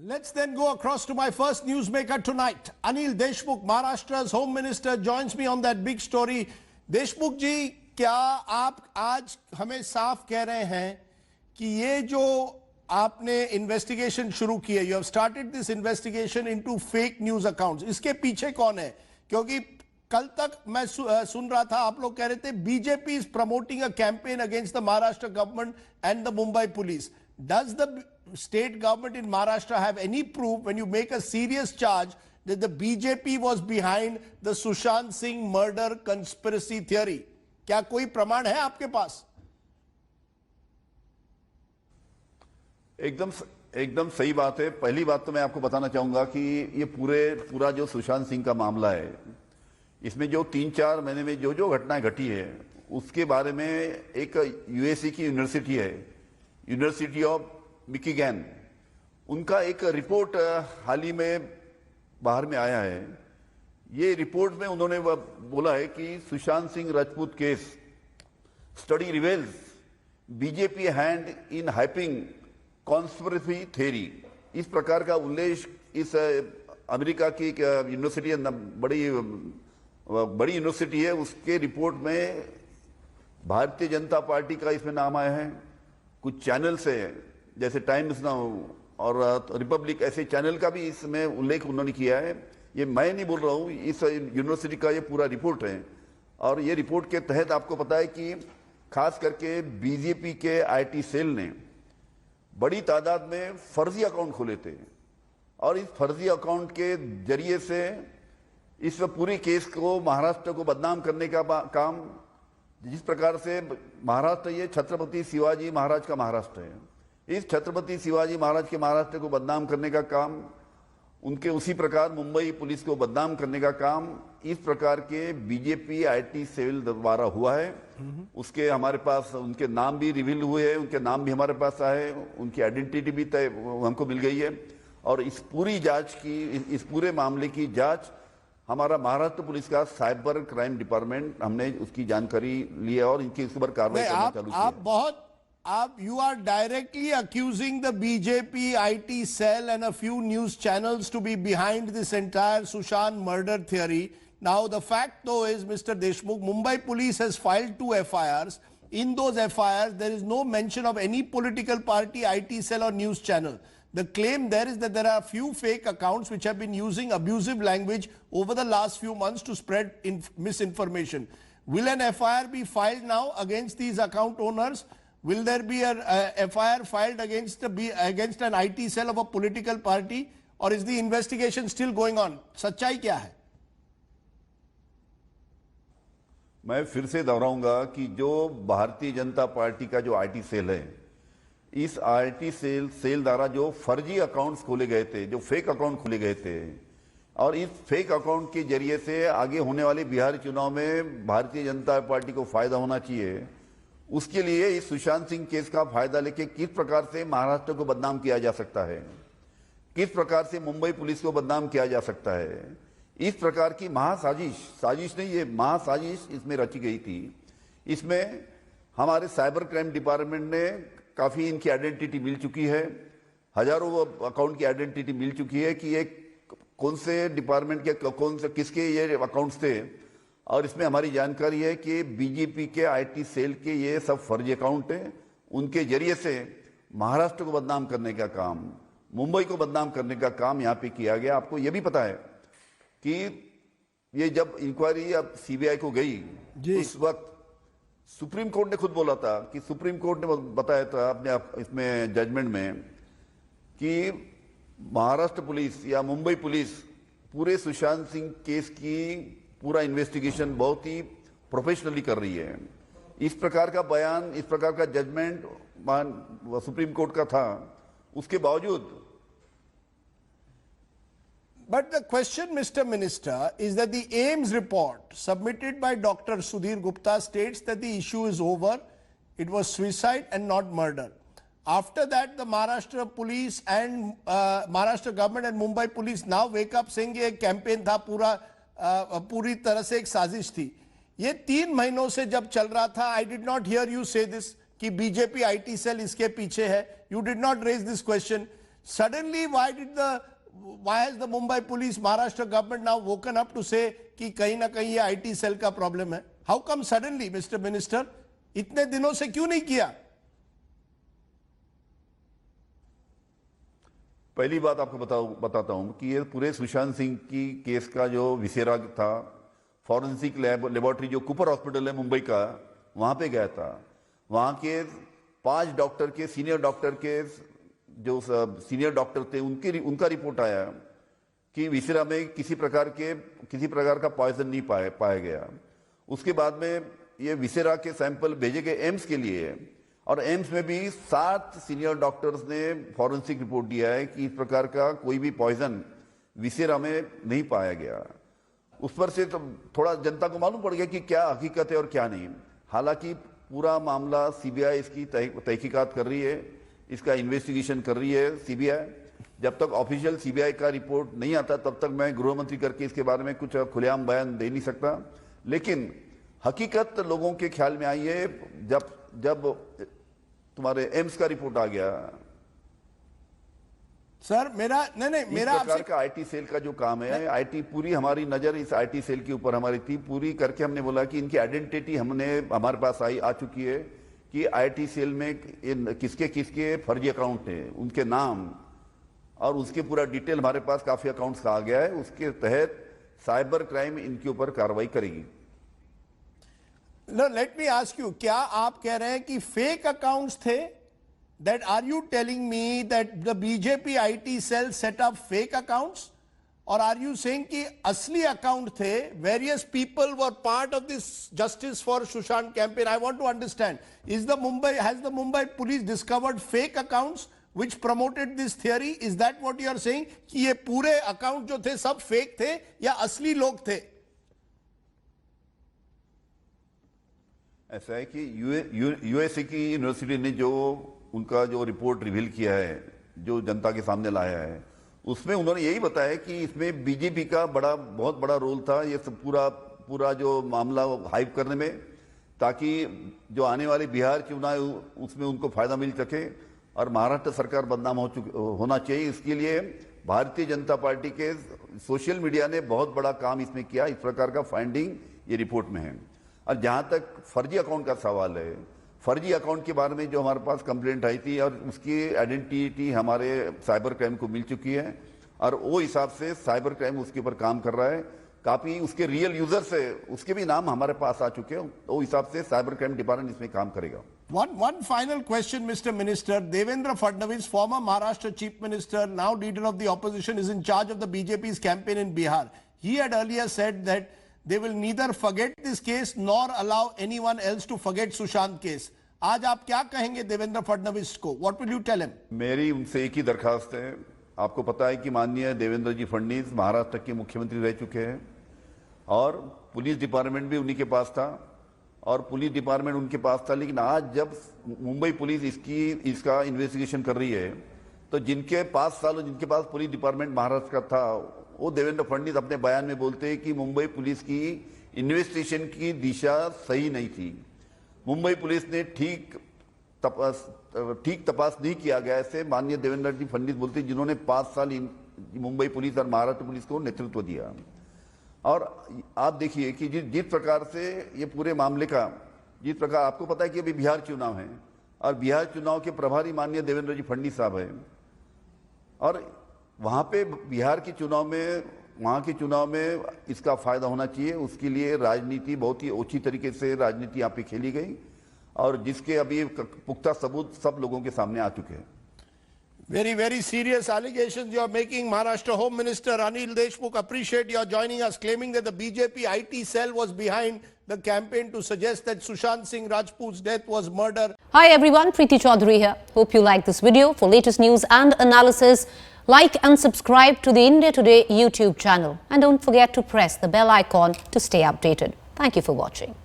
Let's then go across to my first newsmaker tonight. Anil Deshmukh, Maharashtra's Home Minister, joins me on that big story. Deshmukh जी, क्या आप आज हमें साफ कह रहे हैं कि ये जो आपने इन्वेस्टिगेशन शुरू की है, you have started this investigation into fake news accounts, इसके पीछे कौन है? क्योंकि कल तक मैं सुन रहा था, आप लोग कह रहे थे BJP is promoting a campaign against the Maharashtra government and the Mumbai police. Does the state government in Maharashtra have any proof when you make a serious charge that the BJP was behind the Sushant Singh murder conspiracy theory? क्या कोई प्रमाण है आपके पास? एकदम सही बात है. पहली बात तो मैं आपको बताना चाहूंगा कि ये पूरा जो सुशांत सिंह का मामला है, इसमें जो 3-4 महीने में जो घटनाएं घटी है, उसके बारे में एक यूएससी की यूनिवर्सिटी है, यूनिवर्सिटी ऑफ मिशिगन, उनका एक रिपोर्ट हाल ही में बाहर में आया है. ये रिपोर्ट में उन्होंने बोला है कि Sushant Singh Rajput case study reveals BJP hand in hyping conspiracy theory. इस प्रकार का उल्लेख इस अमेरिका की यूनिवर्सिटी, बड़ी यूनिवर्सिटी है, उसके रिपोर्ट में भारतीय जनता पार्टी का इसमें नाम आया है. कुछ चैनल से जैसे टाइम्स नाउ और रिपब्लिक, ऐसे चैनल का भी इसमें उल्लेख उन्होंने किया है. ये मैं नहीं बोल रहा हूँ, इस यूनिवर्सिटी का ये पूरा रिपोर्ट है. और ये रिपोर्ट के तहत आपको पता है कि खास करके बीजेपी के आईटी सेल ने बड़ी तादाद में फर्जी अकाउंट खोले थे, और इस फर्जी अकाउंट के जरिए से इस पूरी केस को, महाराष्ट्र को बदनाम करने का काम, जिस प्रकार से महाराष्ट्र ये छत्रपति शिवाजी महाराज का महाराष्ट्र है, इस छत्रपति शिवाजी महाराज के महाराष्ट्र को बदनाम करने का काम, उनके उसी प्रकार मुंबई पुलिस को बदनाम करने का काम इस प्रकार के बीजेपी आईटी सेल द्वारा हुआ है. उसके हमारे पास उनके नाम भी रिवील हुए हैं, उनके नाम भी हमारे पास आए, उनकी आइडेंटिटी भी तय हमको मिल गई है. और इस पूरी जांच की, इस पूरे मामले की जांच हमारा महाराष्ट्र पुलिस का साइबर क्राइम डिपार्टमेंट, हमने उसकी जानकारी ली है और इनके ऊपर कार्रवाई करना चालू किया. You are directly accusing the BJP IT cell and a few news channels to be behind this entire Sushant murder theory. Now the fact though is, Mr. Deshmukh, Mumbai police has filed 2 FIRs. In those FIRs, there is no mention of any political party, IT cell or news channel. The claim there is that there are a few fake accounts which have been using abusive language over the last few months to spread misinformation. Will an FIR be filed now against these account owners? Will there be a FIR filed against an IT cell of a political party, or is the investigation still going on? सच्चाई क्या है? मैं फिर से दोहराऊंगा कि जो Bharatiya Janata party का जो आईटी सेल है, इस आईटी सेल द्वारा जो फर्जी अकाउंट्स खोले गए थे, जो फेक अकाउंट खोले गए थे, और इस फेक अकाउंट के जरिए से आगे होने वाले बिहार चुनाव में भारतीय जनता पार्टी को फायदा होना चाहिए, उसके लिए इस सुशांत सिंह केस का फायदा लेके किस प्रकार से महाराष्ट्र को बदनाम किया जा सकता है, किस प्रकार से मुंबई पुलिस को बदनाम किया जा सकता है, इस प्रकार की साजिश नहीं, ये महासाजिश इसमें रची गई थी. इसमें हमारे साइबर क्राइम डिपार्टमेंट ने काफी इनकी आइडेंटिटी मिल चुकी है, हजारों अकाउंट की आइडेंटिटी मिल चुकी है कि ये कौन से डिपार्टमेंट के किसके ये अकाउंट्स थे. और इसमें हमारी जानकारी है कि बीजेपी के आईटी सेल के ये सब फर्जी अकाउंट हैं. उनके जरिए से महाराष्ट्र को बदनाम करने का काम, मुंबई को बदनाम करने का काम यहाँ पे किया गया. आपको ये भी पता है कि ये जब इंक्वायरी अब सीबीआई को गई, उस वक्त सुप्रीम कोर्ट ने खुद बोला था कि सुप्रीम कोर्ट ने बताया था अपने इसमें जजमेंट में कि महाराष्ट्र पुलिस या मुंबई पुलिस पूरे सुशांत सिंह केस की पूरा इन्वेस्टिगेशन बहुत ही प्रोफेशनली कर रही है. इस प्रकार का बयान, इस प्रकार का जजमेंट सुप्रीम कोर्ट का था, उसके बावजूद. But the question, Mr. Minister, is that the AIMS report submitted by Dr. Sudhir Gupta states that the issue is over. It was suicide and not murder. After that, the Maharashtra police and Maharashtra government and Mumbai police now wake up saying ये campaign था, पूरी तरह से एक साजिश थी. ये 3 महीनों से जब चल रहा था, I did not hear you say this कि बीजेपी IT सेल इसके पीछे है. You did not raise this question. Suddenly, why has the Mumbai police, Maharashtra government now woken up to say कि कहीं ना कहीं ये IT सेल का प्रॉब्लम है? How come suddenly, Mr. Minister? इतने दिनों से क्यों नहीं किया? पहली बात आपको बताता हूं कि ये पूरे सुशांत सिंह की केस का जो विसेरा था, फॉरेंसिक लेबोरेटरी जो कूपर हॉस्पिटल है मुंबई का, वहां पे गया था। वहां के 5 डॉक्टर के सीनियर डॉक्टर के जो सीनियर डॉक्टर थे उनका रिपोर्ट आया कि विसेरा में किसी प्रकार का पॉइजन नहीं पाया गया। उसके बाद में ये विसेरा के सैंपल भेजे गए एम्स के लिए, और एम्स में भी 7 सीनियर डॉक्टर्स ने फॉरेंसिक रिपोर्ट दिया है कि इस प्रकार का कोई भी पॉइजन विसेरा में नहीं पाया गया। उस पर से तो थोड़ा जनता को मालूम पड़ गया कि क्या हकीकत है और क्या नहीं। हालांकि पूरा मामला सीबीआई इसकी तहकीकात कर रही है, इसका इन्वेस्टिगेशन कर रही है सीबीआई। जब तक ऑफिशियल सीबीआई का रिपोर्ट नहीं आता तब तक मैं गृह मंत्री करके इसके बारे में कुछ खुलेआम बयान दे नहीं सकता। लेकिन हकीकत लोगों के ख्याल में आई है जब तुम्हारे एम्स का रिपोर्ट आ गया। सर मेरा प्रकार का आईटी सेल का जो काम है, आईटी पूरी हमारी नजर इस आईटी सेल के ऊपर हमारी थी पूरी करके। हमने बोला कि इनकी आइडेंटिटी हमारे पास आ चुकी है कि आईटी सेल में किसके फर्जी अकाउंट हैं, उनके नाम और उसके पूरा डिटेल हमारे पास काफी अकाउंट्स का आ गया है। उसके तहत साइबर क्राइम इनके ऊपर कार्रवाई करेगी। No, let me ask you, क्या आप कह रहे हैं कि फेक अकाउंट्स थे? That are you telling me that the BJP IT cell set up fake accounts? Or are you saying कि असली अकाउंट थे? Various people were part of this Justice for Sushant campaign. I want to understand, has the Mumbai police discovered fake accounts which promoted this theory? Is that what you are saying? कि ये पूरे account जो थे सब fake थे या असली लोग थे? ऐसा है कि यूएसए की यूनिवर्सिटी ने जो उनका जो रिपोर्ट रिवील किया है, जो जनता के सामने लाया है, उसमें उन्होंने यही बताया कि इसमें बीजेपी का बहुत बड़ा रोल था। ये सब पूरा जो मामला हाइप करने में, ताकि जो आने वाले बिहार चुनाव उसमें उनको फायदा मिल सके और महाराष्ट्र सरकार बदनाम होना चाहिए। इसके लिए भारतीय जनता पार्टी के सोशल मीडिया ने बहुत बड़ा काम इसमें किया। इस प्रकार का फाइंडिंग ये रिपोर्ट में है। और जहां तक फर्जी अकाउंट का सवाल है, फर्जी अकाउंट के बारे में जो हमारे पास कंप्लेंट आई थी और उसकी आइडेंटिटी हमारे साइबर क्राइम को मिल चुकी है और वो हिसाब से साइबर क्राइम उसके ऊपर काम कर रहा है। काफी उसके रियल यूजर्स है, उसके भी नाम हमारे पास आ चुके हैं। तो हिसाब से साइबर क्राइम डिपार्टमेंट इसमें काम करेगा। One final question, Mr. Minister. Devendra Fadnavis, former Maharashtra Chief Minister, now leader of the opposition, is in charge of the BJP's campaign in Bihar. He had earlier said that they will neither forget this case nor allow anyone else to forget Sushant case. आज आप क्या कहेंगे देवेंद्र फडणवीस को? What will you tell him? मेरी उनसे एक ही दरखास्त है। आपको पता है कि माननीय देवेंद्र जी फडणवीस महाराष्ट्र के मुख्यमंत्री रह चुके हैं और पुलिस डिपार्टमेंट भी उन्हीं के पास था और पुलिस डिपार्टमेंट उनके पास था। लेकिन आज जब मुंबई पुलिस इसका इन्वेस्टिगेशन कर रही है, तो जिनके 5 सालों जिनके पास पुलिस डिपार्टमेंट महाराष्ट्र का था, वो देवेंद्र फडणवीस अपने बयान में बोलते हैं कि मुंबई पुलिस की इन्वेस्टिगेशन की दिशा सही नहीं थी। मुंबई पुलिस ने ठीक तपास नहीं किया गया। ऐसे माननीय देवेंद्र जी फडणवीस बोलते हैं, जिन्होंने 5 साल मुंबई पुलिस और महाराष्ट्र पुलिस को नेतृत्व दिया। और आप देखिए कि जिस प्रकार से ये पूरे मामले का, जिस प्रकार आपको पता है कि अभी बिहार चुनाव है और बिहार चुनाव के प्रभारी माननीय देवेंद्र जी फडणवीस साहब है और वहां पे बिहार के चुनाव में, वहां के चुनाव में इसका फायदा होना चाहिए। उसके लिए राजनीति बहुत ही अच्छी तरीके से राजनीति यहाँ पे खेली गई और जिसके अभी पुख्ता सबूत सब लोगों के सामने आ चुके हैं। Very, very serious allegations you are making. Maharashtra Home Minister Anil Deshmukh, appreciate your joining us, claiming that the BJP IT cell was behind the campaign to suggest that Sushant Singh Rajput's death was murder. Hi everyone, Preeti Chaudhary here. Hope you like this video. For latest news and analysis, like and subscribe to the India Today YouTube channel. And don't forget to press the bell icon to stay updated. Thank you for watching.